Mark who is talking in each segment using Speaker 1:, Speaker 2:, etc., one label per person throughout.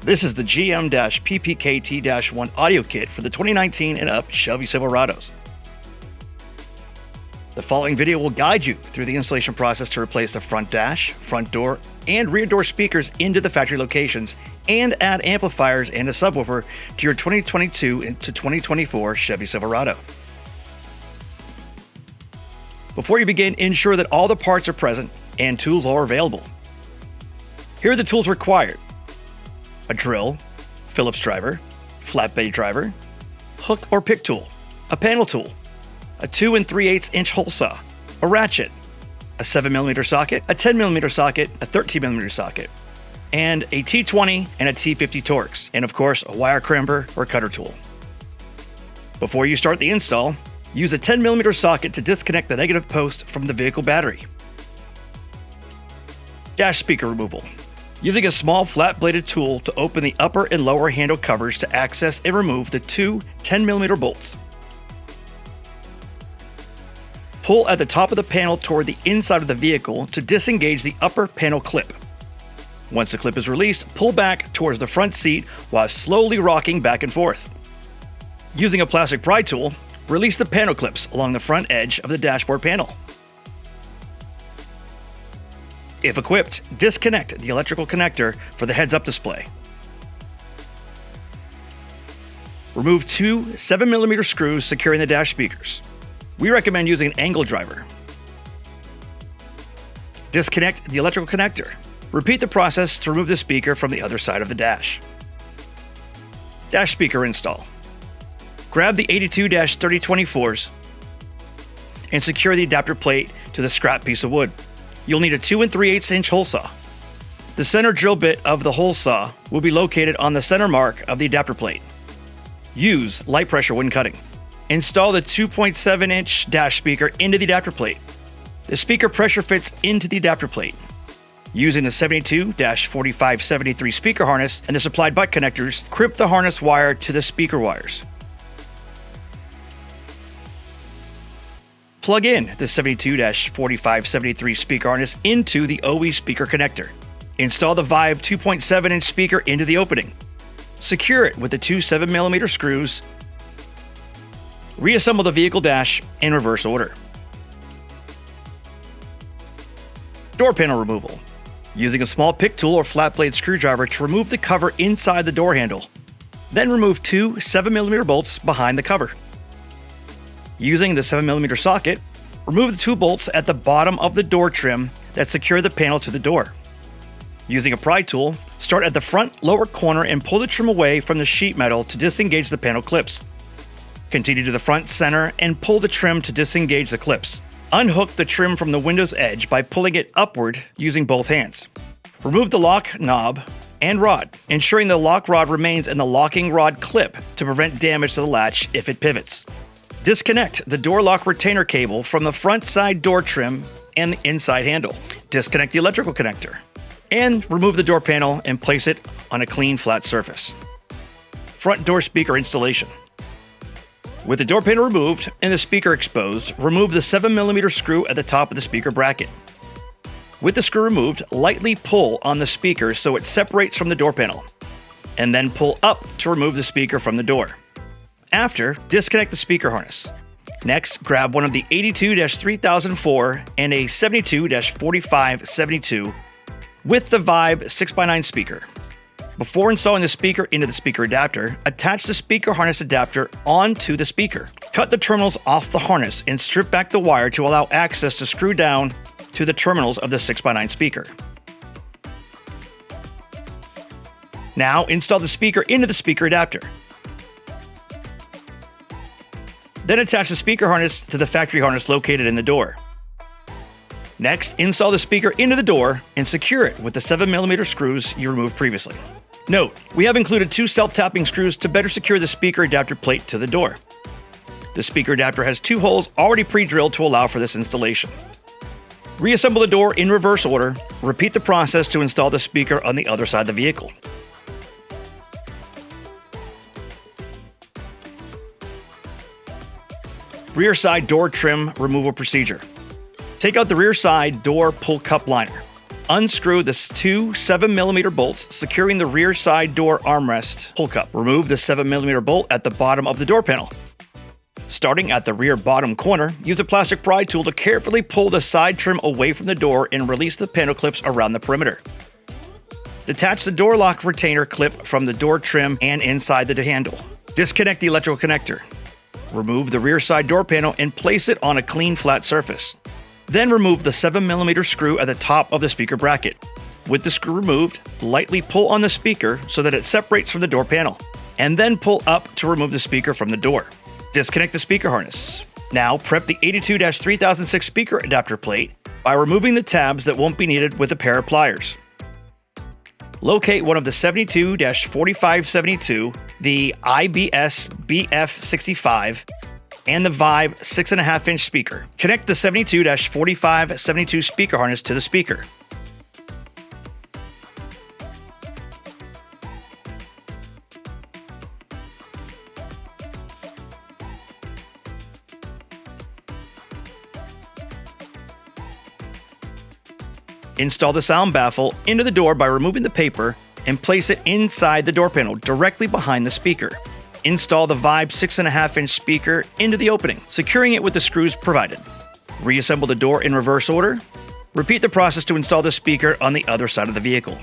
Speaker 1: This is the GM-PPKT-1 audio kit for the 2019 and up Chevy Silverados. The following video will guide you through the installation process to replace the front dash, front door, and rear door speakers into the factory locations and add amplifiers and a subwoofer to your 2022 to 2024 Chevy Silverado. Before you begin, ensure that all the parts are present and tools are available. Here are the tools required: a drill, Phillips driver, flatbed driver, hook or pick tool, a panel tool, a 2 3/8" hole saw, a ratchet, a 7mm socket, a 10mm socket, a 13mm socket, and a T20 and a T50 Torx, and of course a wire crimper or cutter tool. Before you start the install, use a 10mm socket to disconnect the negative post from the vehicle battery. Dash speaker removal. Using a small flat-bladed tool to open the upper and lower handle covers to access and remove the two 10mm bolts. Pull at the top of the panel toward the inside of the vehicle to disengage the upper panel clip. Once the clip is released, pull back towards the front seat while slowly rocking back and forth. Using a plastic pry tool, release the panel clips along the front edge of the dashboard panel. If equipped, disconnect the electrical connector for the heads-up display. Remove two 7mm screws securing the dash speakers. We recommend using an angle driver. Disconnect the electrical connector. Repeat the process to remove the speaker from the other side of the dash. Dash speaker install. Grab the 82-3024s and secure the adapter plate to the scrap piece of wood. You'll need a 2 3/8" hole saw. The center drill bit of the hole saw will be located on the center mark of the adapter plate. Use light pressure when cutting. Install the 2.7" dash speaker into the adapter plate. The speaker pressure fits into the adapter plate. Using the 72-4573 speaker harness and the supplied butt connectors, crimp the harness wire to the speaker wires. Plug in the 72-4573 speaker harness into the OE speaker connector. Install the Vibe 2.7" speaker into the opening. Secure it with the two 7mm screws. Reassemble the vehicle dash in reverse order. Door panel removal. Using a small pick tool or flat blade screwdriver to remove the cover inside the door handle. Then remove two 7mm bolts behind the cover. Using the 7mm socket, remove the two bolts at the bottom of the door trim that secure the panel to the door. Using a pry tool, start at the front lower corner and pull the trim away from the sheet metal to disengage the panel clips. Continue to the front center and pull the trim to disengage the clips. Unhook the trim from the window's edge by pulling it upward using both hands. Remove the lock knob and rod, ensuring the lock rod remains in the locking rod clip to prevent damage to the latch if it pivots. Disconnect the door lock retainer cable from the front side door trim and the inside handle. Disconnect the electrical connector. And remove the door panel and place it on a clean, flat surface. Front door speaker installation. With the door panel removed and the speaker exposed, remove the 7mm screw at the top of the speaker bracket. With the screw removed, lightly pull on the speaker so it separates from the door panel, and then pull up to remove the speaker from the door. After, disconnect the speaker harness. Next, grab one of the 82-3004 and a 72-4572 with the Vibe 6x9 speaker. Before installing the speaker into the speaker adapter, attach the speaker harness adapter onto the speaker. Cut the terminals off the harness and strip back the wire to allow access to screw down to the terminals of the 6x9 speaker. Now, install the speaker into the speaker adapter. Then attach the speaker harness to the factory harness located in the door. Next, install the speaker into the door and secure it with the 7mm screws you removed previously. Note, we have included two self-tapping screws to better secure the speaker adapter plate to the door. The speaker adapter has two holes already pre-drilled to allow for this installation. Reassemble the door in reverse order. Repeat the process to install the speaker on the other side of the vehicle. Rear side door trim removal procedure. Take out the rear side door pull cup liner. Unscrew the two 7mm bolts securing the rear side door armrest pull cup. Remove the 7mm bolt at the bottom of the door panel. Starting at the rear bottom corner, use a plastic pry tool to carefully pull the side trim away from the door and release the panel clips around the perimeter. Detach the door lock retainer clip from the door trim and inside the handle. Disconnect the electrical connector. Remove the rear side door panel and place it on a clean, flat surface. Then remove the 7mm screw at the top of the speaker bracket. With the screw removed, lightly pull on the speaker so that it separates from the door panel, and then pull up to remove the speaker from the door. Disconnect the speaker harness. Now prep the 82-3006 speaker adapter plate by removing the tabs that won't be needed with a pair of pliers. Locate one of the 72-4572, the IBS BF65, and the Vibe 6.5-inch speaker. Connect the 72-4572 speaker harness to the speaker. Install the sound baffle into the door by removing the paper and place it inside the door panel directly behind the speaker. Install the Vibe 6.5-inch speaker into the opening, securing it with the screws provided. Reassemble the door in reverse order. Repeat the process to install the speaker on the other side of the vehicle.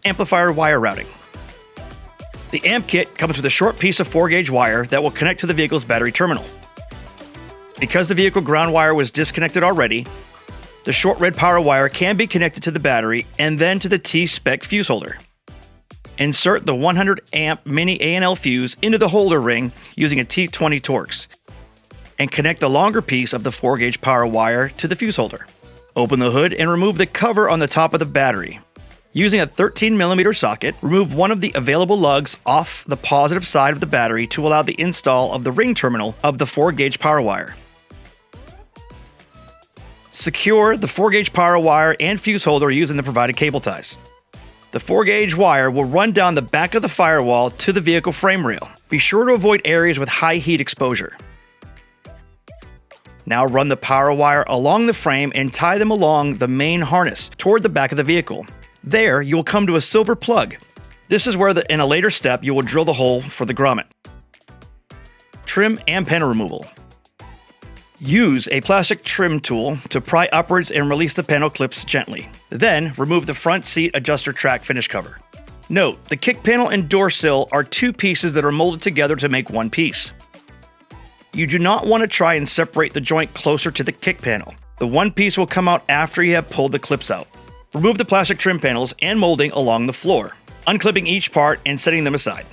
Speaker 1: Amplifier wire routing. The amp kit comes with a short piece of 4-gauge wire that will connect to the vehicle's battery terminal. Because the vehicle ground wire was disconnected already, the short red power wire can be connected to the battery and then to the T-spec fuse holder. Insert the 100 amp mini A&L fuse into the holder ring using a T20 Torx, and connect the longer piece of the 4-gauge power wire to the fuse holder. Open the hood and remove the cover on the top of the battery. Using a 13mm socket, remove one of the available lugs off the positive side of the battery to allow the install of the ring terminal of the 4-gauge power wire. Secure the 4-gauge power wire and fuse holder using the provided cable ties. The 4-gauge wire will run down the back of the firewall to the vehicle frame rail. Be sure to avoid areas with high heat exposure. Now run the power wire along the frame and tie them along the main harness toward the back of the vehicle. There, you will come to a silver plug. This is where, in a later step, you will drill the hole for the grommet. Trim and panel removal. Use a plastic trim tool to pry upwards and release the panel clips gently. Then, remove the front seat adjuster track finish cover. Note, the kick panel and door sill are two pieces that are molded together to make one piece. You do not want to try and separate the joint closer to the kick panel. The one piece will come out after you have pulled the clips out. Remove the plastic trim panels and molding along the floor, unclipping each part and setting them aside.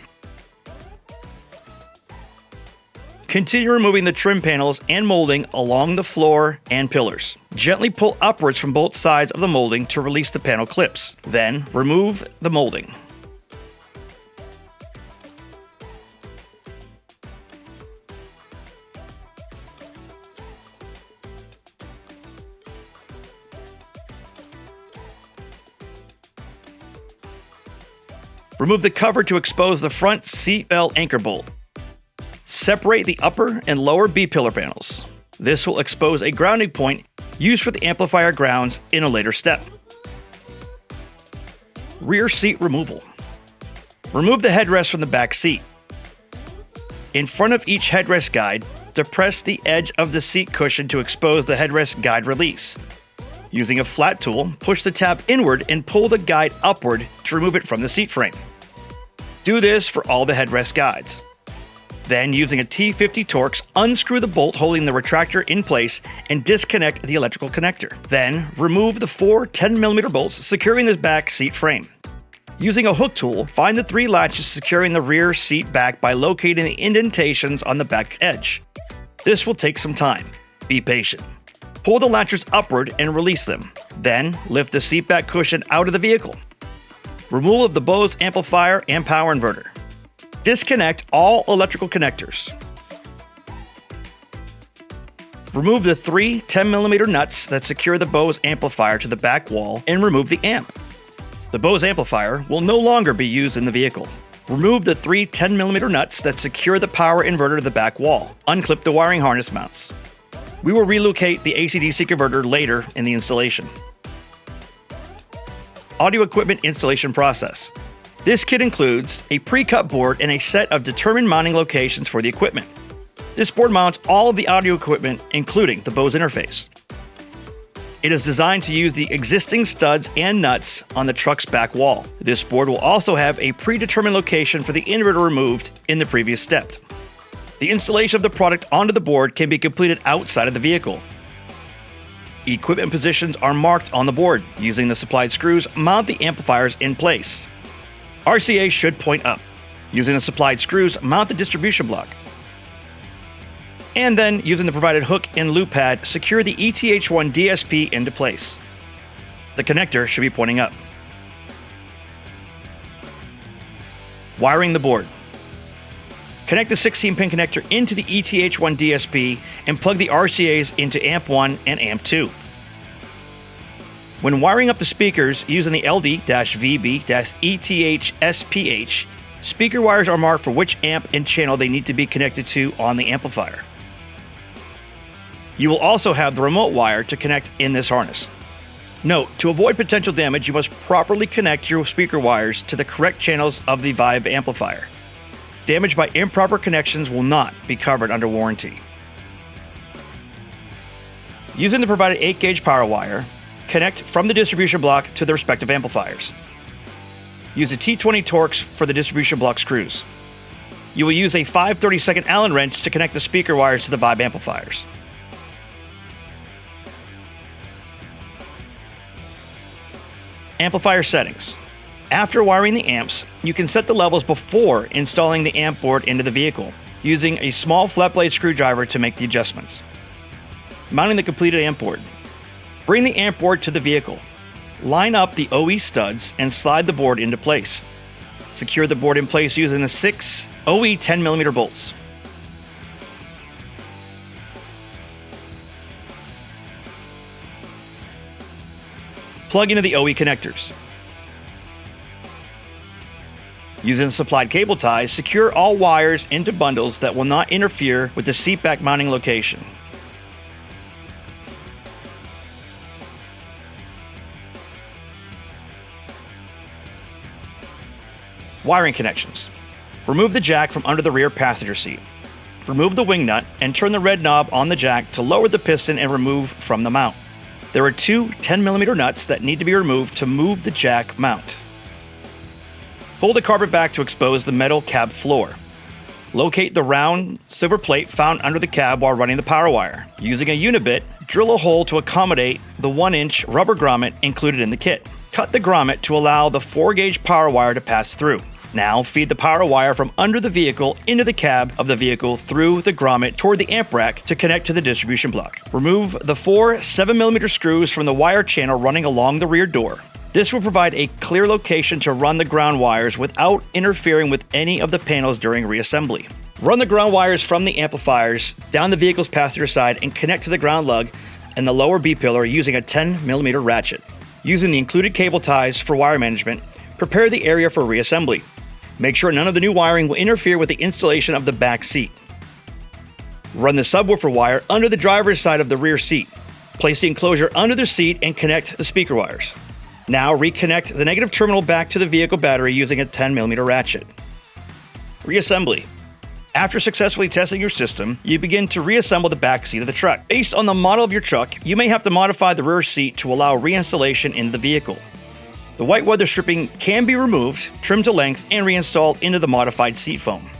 Speaker 1: Continue removing the trim panels and molding along the floor and pillars. Gently pull upwards from both sides of the molding to release the panel clips. Then, remove the molding. Remove the cover to expose the front seat belt anchor bolt. Separate the upper and lower B-pillar panels. This will expose a grounding point used for the amplifier grounds in a later step. Rear seat removal. Remove the headrest from the back seat. In front of each headrest guide, depress the edge of the seat cushion to expose the headrest guide release. Using a flat tool, push the tab inward and pull the guide upward to remove it from the seat frame. Do this for all the headrest guides. Then, using a T50 Torx, unscrew the bolt holding the retractor in place and disconnect the electrical connector. Then, remove the four 10mm bolts securing the back seat frame. Using a hook tool, find the 3 latches securing the rear seat back by locating the indentations on the back edge. This will take some time. Be patient. Pull the latches upward and release them. Then, lift the seat back cushion out of the vehicle. Removal of the BOSE amplifier and power inverter. Disconnect all electrical connectors. Remove the 3 10mm nuts that secure the BOSE amplifier to the back wall and remove the amp. The BOSE amplifier will no longer be used in the vehicle. Remove the three 10mm nuts that secure the power inverter to the back wall. Unclip the wiring harness mounts. We will relocate the AC/DC converter later in the installation. Audio equipment installation process. This kit includes a pre-cut board and a set of determined mounting locations for the equipment. This board mounts all of the audio equipment, including the BOSE interface. It is designed to use the existing studs and nuts on the truck's back wall. This board will also have a predetermined location for the inverter removed in the previous step. The installation of the product onto the board can be completed outside of the vehicle. Equipment positions are marked on the board. Using the supplied screws, mount the amplifiers in place. RCA should point up. Using the supplied screws, mount the distribution block. And then, using the provided hook and loop pad, secure the ETH1 DSP into place. The connector should be pointing up. Wiring the board. Connect the 16-pin connector into the ETH1 DSP and plug the RCAs into AMP1 and AMP2. When wiring up the speakers using the LD-VB-ETH-SPH, speaker wires are marked for which amp and channel they need to be connected to on the amplifier. You will also have the remote wire to connect in this harness. Note, to avoid potential damage, you must properly connect your speaker wires to the correct channels of the Vibe amplifier. Damage by improper connections will not be covered under warranty. Using the provided 8-gauge power wire, connect from the distribution block to the respective amplifiers. Use a T20 Torx for the distribution block screws. You will use a 5/32 Allen wrench to connect the speaker wires to the Vibe amplifiers. Amplifier settings. After wiring the amps, you can set the levels before installing the amp board into the vehicle, using a small flat blade screwdriver to make the adjustments. Mounting the completed amp board. Bring the amp board to the vehicle. Line up the OE studs and slide the board into place. Secure the board in place using the 6 OE 10mm bolts. Plug into the OE connectors. Using the supplied cable ties, secure all wires into bundles that will not interfere with the seat back mounting location. Wiring connections. Remove the jack from under the rear passenger seat. Remove the wing nut and turn the red knob on the jack to lower the piston and remove from the mount. There are two 10mm nuts that need to be removed to move the jack mount. Pull the carpet back to expose the metal cab floor. Locate the round silver plate found under the cab while running the power wire. Using a unibit, drill a hole to accommodate the 1-inch rubber grommet included in the kit. Cut the grommet to allow the 4-gauge power wire to pass through. Now feed the power wire from under the vehicle into the cab of the vehicle through the grommet toward the amp rack to connect to the distribution block. Remove the 4 7mm screws from the wire channel running along the rear door. This will provide a clear location to run the ground wires without interfering with any of the panels during reassembly. Run the ground wires from the amplifiers down the vehicle's passenger side and connect to the ground lug and the lower B-pillar using a 10mm ratchet. Using the included cable ties for wire management, prepare the area for reassembly. Make sure none of the new wiring will interfere with the installation of the back seat. Run the subwoofer wire under the driver's side of the rear seat. Place the enclosure under the seat and connect the speaker wires. Now reconnect the negative terminal back to the vehicle battery using a 10mm ratchet. Reassembly. After successfully testing your system, you begin to reassemble the back seat of the truck. Based on the model of your truck, you may have to modify the rear seat to allow reinstallation into the vehicle. The white weather stripping can be removed, trimmed to length, and reinstalled into the modified seat foam.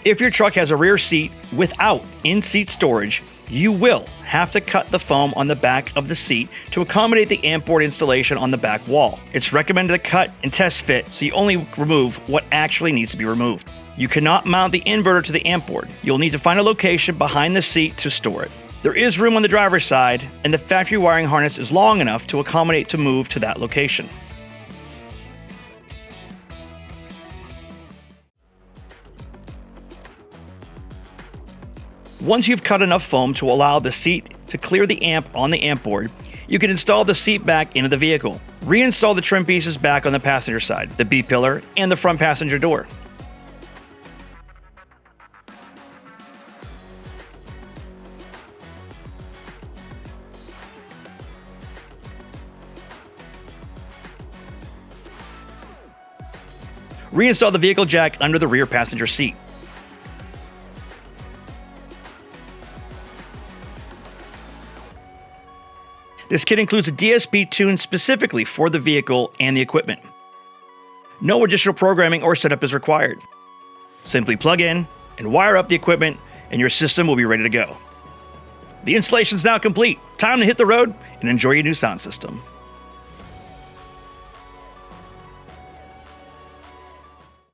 Speaker 1: If your truck has a rear seat without in-seat storage, you will have to cut the foam on the back of the seat to accommodate the amp board installation on the back wall. It's recommended to cut and test fit so you only remove what actually needs to be removed. You cannot mount the inverter to the amp board. You'll need to find a location behind the seat to store it. There is room on the driver's side, and the factory wiring harness is long enough to accommodate to move to that location. Once you've cut enough foam to allow the seat to clear the amp on the amp board, you can install the seat back into the vehicle. Reinstall the trim pieces back on the passenger side, the B-pillar, and the front passenger door. Reinstall the vehicle jack under the rear passenger seat. This kit includes a DSP tuned specifically for the vehicle and the equipment. No additional programming or setup is required. Simply plug in and wire up the equipment and your system will be ready to go. The installation is now complete. Time to hit the road and enjoy your new sound system.